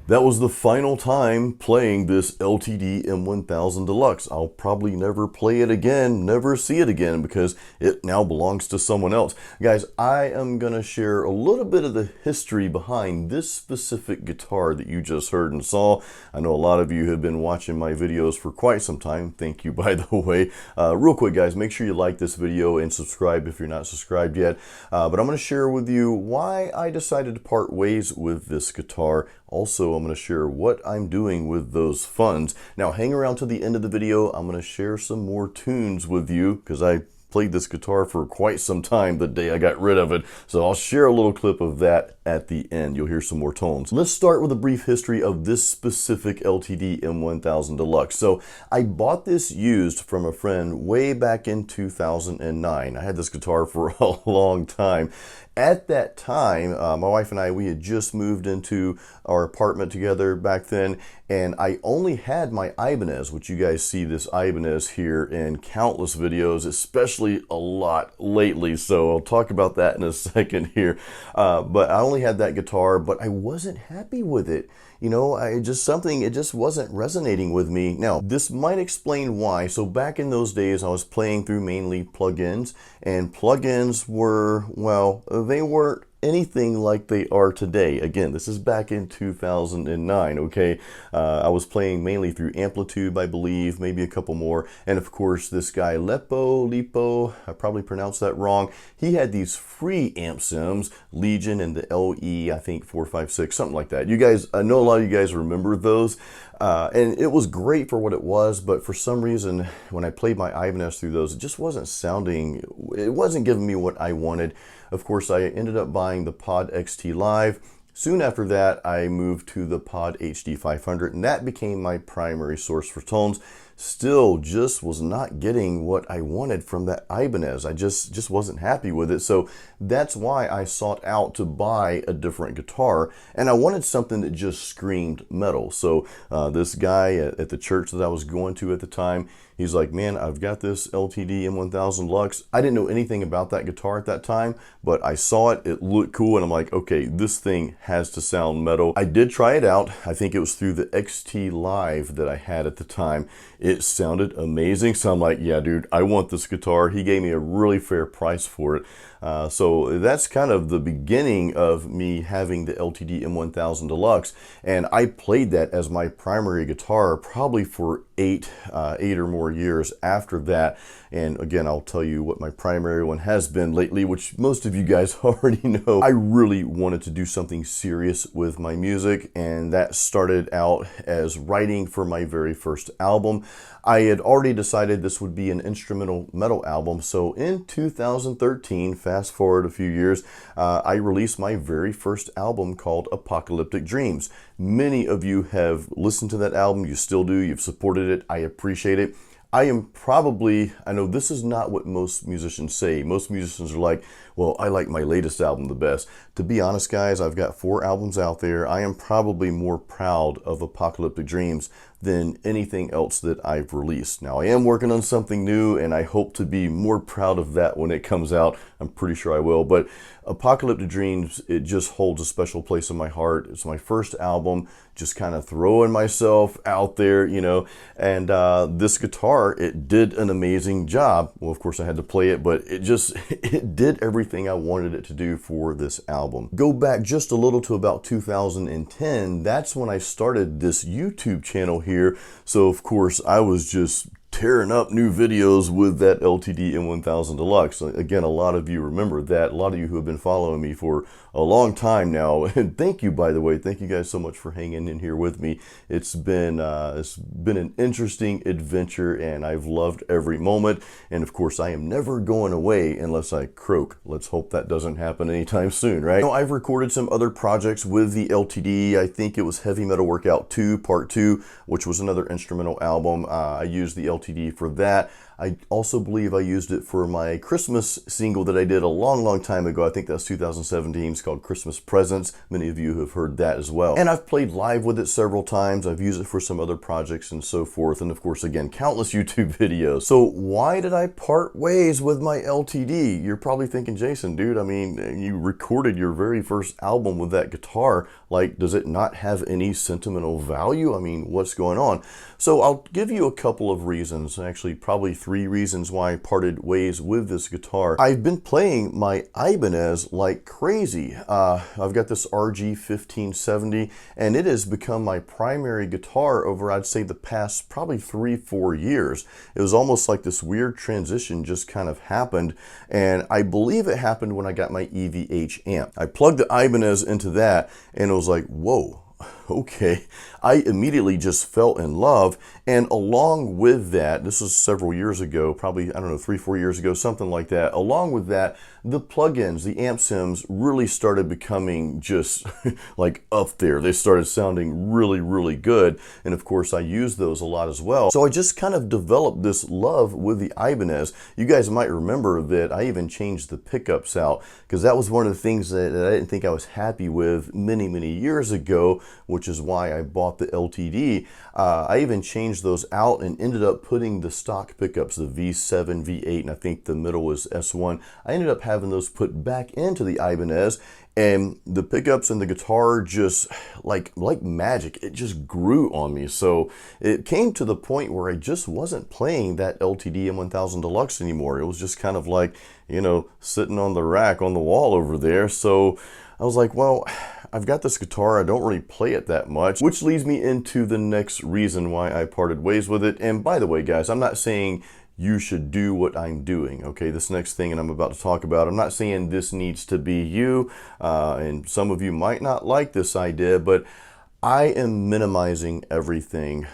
That was the final time playing this LTD M1000 Deluxe. I'll probably never play it again, never see it again, because it now belongs to someone else. Guys, I am going to share a little bit of the history behind this specific guitar that you just heard and saw. I know a lot of you have been watching my videos for quite some time. Thank you, by the way. Real quick, guys, make sure you like this video and subscribe if you're not subscribed yet. But I'm going to share with you why I decided to part ways with this guitar. Also, I'm going to share what I'm doing with those funds. Now, hang around to the end of the video. I'm going to share some more tunes with you because I played this guitar for quite some time the day I got rid of it. So I'll share a little clip of that at the end. You'll hear some more tones. Let's start with a brief history of this specific LTD M1000 Deluxe. So I bought this used from a friend way back in 2009. I had this guitar for a long time. At that time, my wife and I, we had just moved into our apartment together back then, and I only had my Ibanez, which you guys see this Ibanez here in countless videos, especially a lot lately, so I'll talk about that in a second here. But I only had that guitar, but I wasn't happy with it. You know, it just wasn't resonating with me. Now, this might explain why. So back in those days, I was playing through mainly plugins, and plugins were, well, they weren't anything like they are today. Again, this is back in 2009, okay? I was playing mainly through Amplitude, I believe, maybe a couple more. And of course, this guy, Lipo, I probably pronounced that wrong. He had these free amp sims, Legion and the LE, I think 456, something like that. You guys, I know a lot of you guys remember those. And it was great for what it was, but for some reason, when I played my Ibanez through those, it just wasn't sounding, it wasn't giving me what I wanted. Of course, I ended up buying the Pod XT Live. Soon after that, I moved to the Pod HD 500, and that became my primary source for tones. Still just was not getting what I wanted from that Ibanez. I just wasn't happy with it. So that's why I sought out to buy a different guitar, and I wanted something that just screamed metal. So this guy at the church that I was going to at the time, he's like, man, I've got this LTD M1000 Deluxe. I didn't know anything about that guitar at that time, but I saw it, it looked cool, and I'm like, okay, this thing has to sound metal. I did try it out. I think it was through the XT Live that I had at the time. It sounded amazing, so I'm like, yeah, dude, I want this guitar. He gave me a really fair price for it. So that's kind of the beginning of me having the LTD M1000 Deluxe, and I played that as my primary guitar probably for eight or more years after that. And again, I'll tell you what my primary one has been lately, which most of you guys already know. I really wanted to do something serious with my music, and that started out as writing for my very first album. I had already decided this would be an instrumental metal album, so in 2013, fast forward a few years, I released my very first album called Apocalyptic Dreams. Many of you have listened to that album, you still do, you've supported it, I appreciate it. I am probably, I know this is not what most musicians say. Most musicians are like, well, I like my latest album the best. To be honest, guys, I've got 4 albums out there. I am probably more proud of Apocalyptic Dreams than anything else that I've released. Now, I am working on something new, and I hope to be more proud of that when it comes out. I'm pretty sure I will, but Apocalyptic Dreams, it just holds a special place in my heart. It's my first album, just kind of throwing myself out there, you know, and this guitar, it did an amazing job. Well, of course I had to play it, but it did everything I wanted it to do for this album. Go back just a little to about 2010, that's when I started this YouTube channel here. So of course I was just tearing up new videos with that LTD M1000 Deluxe. Again, a lot of you remember that. A lot of you who have been following me for a long time now. And thank you, by the way. Thank you guys so much for hanging in here with me. It's been an interesting adventure, and I've loved every moment. And of course, I am never going away unless I croak. Let's hope that doesn't happen anytime soon, right? Now, I've recorded some other projects with the LTD. I think it was Heavy Metal Workout 2, Part 2, which was another instrumental album. I used the LTD for that. I also believe I used it for my Christmas single that I did a long time ago. I think that's 2017. It's called Christmas Presents. Many of you have heard that as well. And I've played live with it several times. I've used it for some other projects and so forth. And of course, again, countless YouTube videos. So why did I part ways with my LTD? You're probably thinking, Jason, dude, I mean, you recorded your very first album with that guitar. Like, does it not have any sentimental value? I mean, what's going on? So I'll give you a couple of reasons, actually probably 3 reasons why I parted ways with this guitar. I've been playing my Ibanez like crazy. I've got this RG 1570 and it has become my primary guitar over, I'd say, the past probably 3-4 years. It was almost like this weird transition just kind of happened, and I believe it happened when I got my EVH amp. I plugged the Ibanez into that and it was like, whoa. Okay, I immediately just fell in love, and along with that, this was several years ago, probably, I don't know, 3-4 years ago, something like that. Along with that, the plugins, the amp sims really started becoming just like up there. They started sounding really good, and of course I used those a lot as well. So I just kind of developed this love with the Ibanez. You guys might remember that I even changed the pickups out, because that was one of the things that I didn't think I was happy with many years ago, which is why I bought the LTD. I even changed those out and ended up putting the stock pickups, the V7, V8, and I think the middle was S1. I ended up having those put back into the Ibanez, and the pickups and the guitar just like magic, it just grew on me. So it came to the point where I just wasn't playing that LTD M1000 Deluxe anymore. It was just kind of like, you know, sitting on the rack on the wall over there. So I was like, well, I've got this guitar, I don't really play it that much, which leads me into the next reason why I parted ways with it. And by the way, guys, I'm not saying you should do what I'm doing, okay? This next thing and I'm about to talk about, I'm not saying this needs to be you, and some of you might not like this idea, but I am minimizing everything.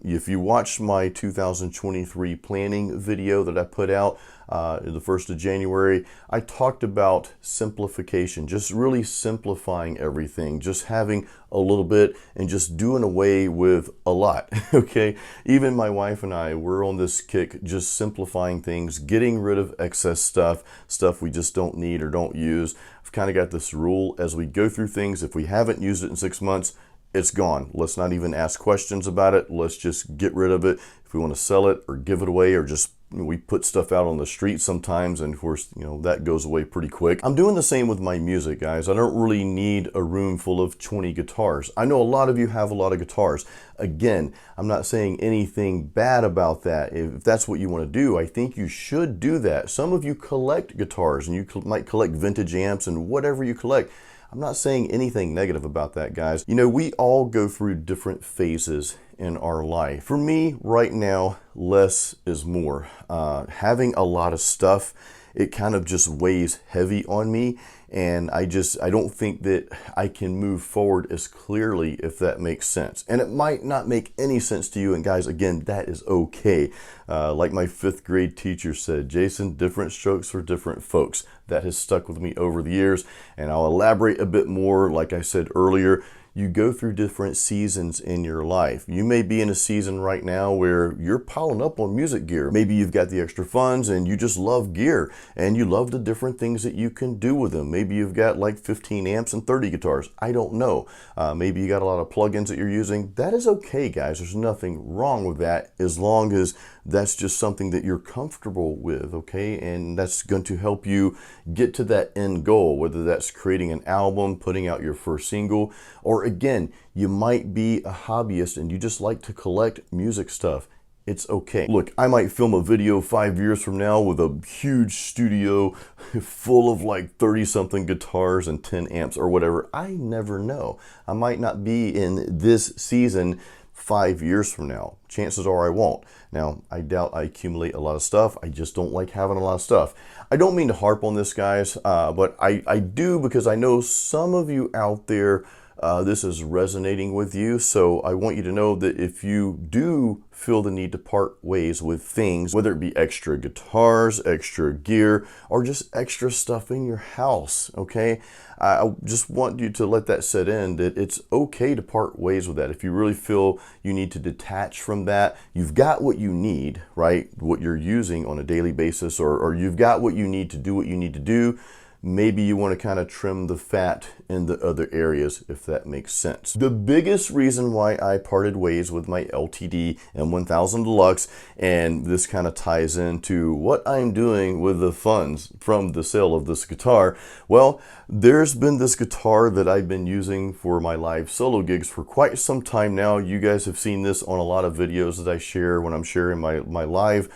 If you watch my 2023 planning video that I put out the 1st of January, I talked about simplification, just really simplifying everything, just having a little bit and just doing away with a lot, okay? Even my wife and I, we're on this kick, just simplifying things, getting rid of excess stuff we just don't need or don't use. I've kind of got this rule as we go through things, if we haven't used it in 6 months, it's gone. Let's not even ask questions about it. Let's just get rid of it. If we want to sell it or give it away, or just, we put stuff out on the street sometimes, and of course, you know, that goes away pretty quick. I'm doing the same with my music, guys. I don't really need a room full of 20 guitars. I know a lot of you have a lot of guitars. Again, I'm not saying anything bad about that. If that's what you want to do, I think you should do that. Some of you collect guitars, and you might collect vintage amps and whatever you collect. I'm not saying anything negative about that, guys. You know, we all go through different phases in our life. For me, right now, less is more. Having a lot of stuff, it kind of just weighs heavy on me, and I don't think that I can move forward as clearly, if that makes sense. And it might not make any sense to you, and guys, again, that is okay. Like my 5th grade teacher said, Jason, different strokes for different folks. That has stuck with me over the years, and I'll elaborate a bit more. Like I said earlier, you go through different seasons in your life. You may be in a season right now where you're piling up on music gear. Maybe you've got the extra funds and you just love gear and you love the different things that you can do with them. Maybe you've got like 15 amps and 30 guitars. I don't know. Maybe you got a lot of plugins that you're using. That is okay, guys. There's nothing wrong with that, as long as that's just something that you're comfortable with, okay? And that's going to help you get to that end goal, whether that's creating an album, putting out your first single, or again, you might be a hobbyist and you just like to collect music stuff. It's okay. Look, I might film a video 5 years from now with a huge studio full of like 30-something guitars and 10 amps or whatever. I never know. I might not be in this season 5 years from now. Chances are I won't. Now, I doubt I accumulate a lot of stuff. I just don't like having a lot of stuff. I don't mean to harp on this, guys, but I do, because I know some of you out there this is resonating with you. So I want you to know that if you do feel the need to part ways with things, whether it be extra guitars, extra gear, or just extra stuff in your house, okay? I just want you to let that set in, that it's okay to part ways with that. If you really feel you need to detach from that, you've got what you need, right? What you're using on a daily basis, or you've got what you need to do what you need to do. Maybe you want to kind of trim the fat in the other areas, if that makes sense. The biggest reason why I parted ways with my LTD M1000 Deluxe, and this kind of ties into what I'm doing with the funds from the sale of this guitar. Well, there's been this guitar that I've been using for my live solo gigs for quite some time now. You guys have seen this on a lot of videos that I share when I'm sharing my live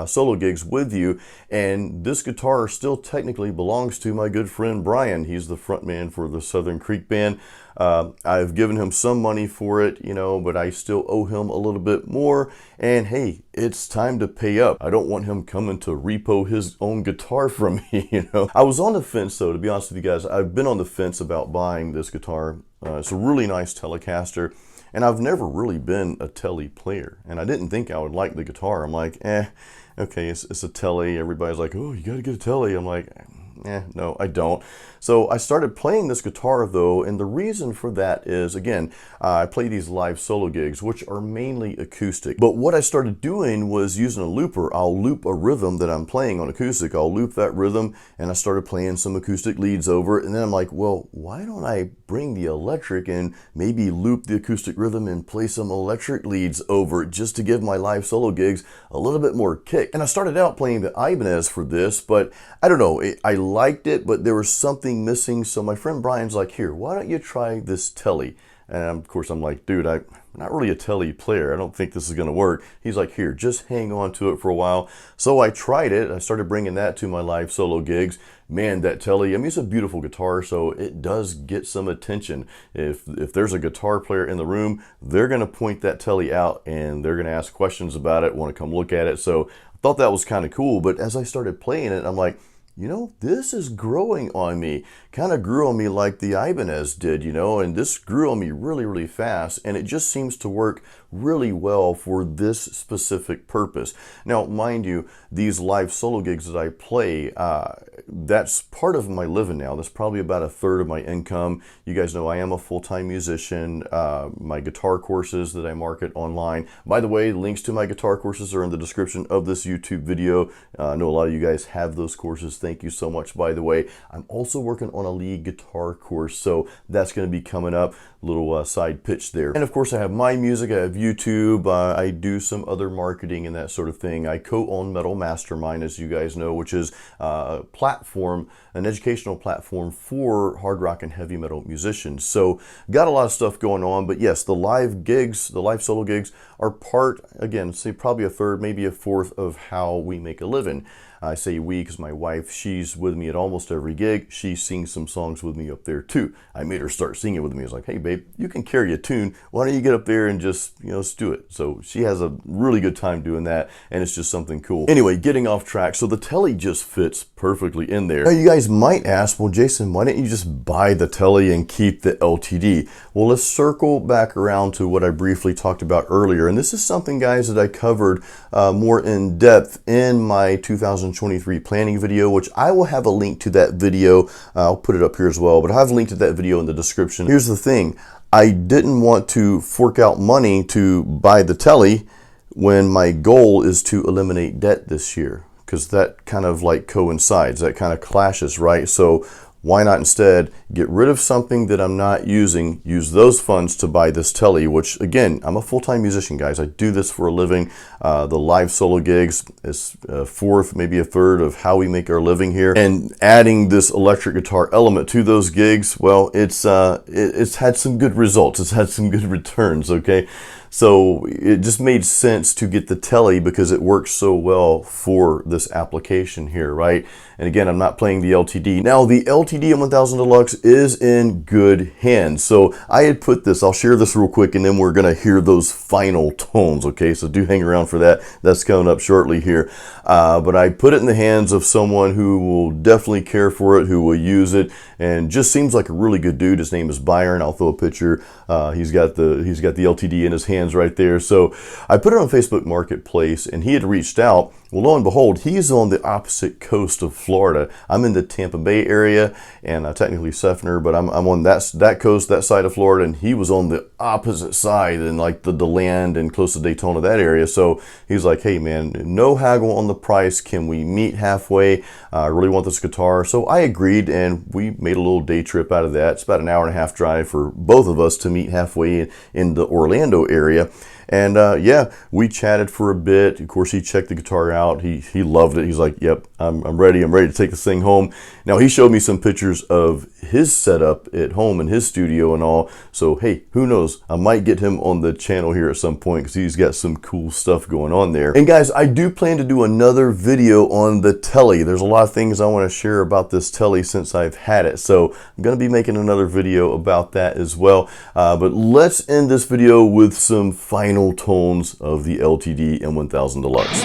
solo gigs with you. And this guitar still technically belongs to my good friend Brian. He's the front man for the Southern Creek Band. I've given him some money for it, you know, but I still owe him a little bit more. And hey, it's time to pay up. I don't want him coming to repo his own guitar from me, you know. I was on the fence though, to be honest with you guys. I've been on the fence about buying this guitar. It's a really nice Telecaster. And I've never really been a Tele player. And I didn't think I would like the guitar. I'm like, okay, it's a Tele. Everybody's like, oh, you got to get a Tele. I'm like, no, I don't. So I started playing this guitar though, and the reason for that is, again, I play these live solo gigs, which are mainly acoustic. But what I started doing was using a looper. I'll loop a rhythm that I'm playing on acoustic. I'll loop that rhythm, and I started playing some acoustic leads over it. And then I'm like, well, why don't I bring the electric and maybe loop the acoustic rhythm and play some electric leads over it, just to give my live solo gigs a little bit more kick. And I started out playing the Ibanez for this, but I don't know, I liked it, but there was something missing. So my friend Brian's like, here, why don't you try this Tele? And of course I'm like, dude, I'm not really a Tele player. I don't think this is going to work. He's like, here, just hang on to it for a while. So I tried it. I started bringing that to my live solo gigs. Man, that Tele, I mean, it's a beautiful guitar, so it does get some attention. If there's a guitar player in the room, they're going to point that Tele out and they're going to ask questions about it, want to come look at it. So I thought that was kind of cool. But as I started playing it, I'm like, you know, this is growing on me. Kind of grew on me like the Ibanez did, you know, and this grew on me really, really fast. And it just seems to work really well for this specific purpose. Now, mind you, these live solo gigs that I play, that's part of my living now. That's probably about 1/3 of my income. You guys know I am a full-time musician. My guitar courses that I market online. By the way, links to my guitar courses are in the description of this YouTube video. I know a lot of you guys have those courses. Thank you so much, by the way. I'm also working on a lead guitar course, so that's going to be coming up. Little side pitch there. And of course I have my music, I have YouTube, I do some other marketing and that sort of thing. I co-own Metal Mastermind, as you guys know, which is a platform, an educational platform for hard rock and heavy metal musicians. So got a lot of stuff going on, but yes, the live gigs, the live solo gigs are part, again, say probably 1/3, maybe 1/4 of how we make a living. I say we because my wife, she's with me at almost every gig. She sings some songs with me up there too. I made her start singing with me. I was like, hey babe, you can carry a tune. Why don't you get up there and just, you know, do it. So she has a really good time doing that, and it's just something cool. Anyway, getting off track. So the Tele just fits perfectly in there. Now you guys might ask, well Jason, why didn't you just buy the Tele and keep the LTD? Well, let's circle back around to what I briefly talked about earlier. And this is something, guys, that I covered more in depth in my 2023 planning video, which I will have a link to that video. I'll put it up here as well, but I have a link to that video in the description. Here's the thing. I didn't want to fork out money to buy the Tele when my goal is to eliminate debt this year, because that kind of like coincides, that kind of clashes, right? So why not instead get rid of something that I'm not using, use those funds to buy this Tele, which again, I'm a full-time musician, guys. I do this for a living. The live solo gigs is 1/4, maybe 1/3 of how we make our living here. And adding this electric guitar element to those gigs, well, it's had some good results. It's had some good returns, okay? So it just made sense to get the Tele because it works so well for this application here, right? And again, I'm not playing the LTD. Now, the LTD M1000 Deluxe is in good hands. So I had put this, I'll share this real quick, and then we're gonna hear those final tones, okay? So do hang around for that. That's coming up shortly here. But I put it in the hands of someone who will definitely care for it, who will use it, and just seems like a really good dude. His name is Byron. I'll throw a picture. He's got the LTD in his hands right there. So I put it on Facebook Marketplace, and he had reached out. Well, lo and behold, he's on the opposite coast of Florida. I'm in the Tampa Bay area, and technically Seffner, but I'm on that coast, that side of Florida, and he was on the opposite side in like the DeLand and close to Daytona, that area. So he's like, hey man, no haggle on the price. Can we meet halfway? I really want this guitar. So I agreed, and we made a little day trip out of that. It's about an hour and a half drive for both of us to meet halfway in the Orlando area. And yeah, we chatted for a bit. Of course, he checked the guitar out. He loved it. He's like, yep, I'm ready. I'm ready to take this thing home. Now, he showed me some pictures of his setup at home in his studio and all. So, hey, who knows? I might get him on the channel here at some point because he's got some cool stuff going on there. And guys, I do plan to do another video on the Tele. There's a lot of things I want to share about this Tele since I've had it. So I'm going to be making another video about that as well. But let's end this video with some final tones of the LTD M1000 Deluxe.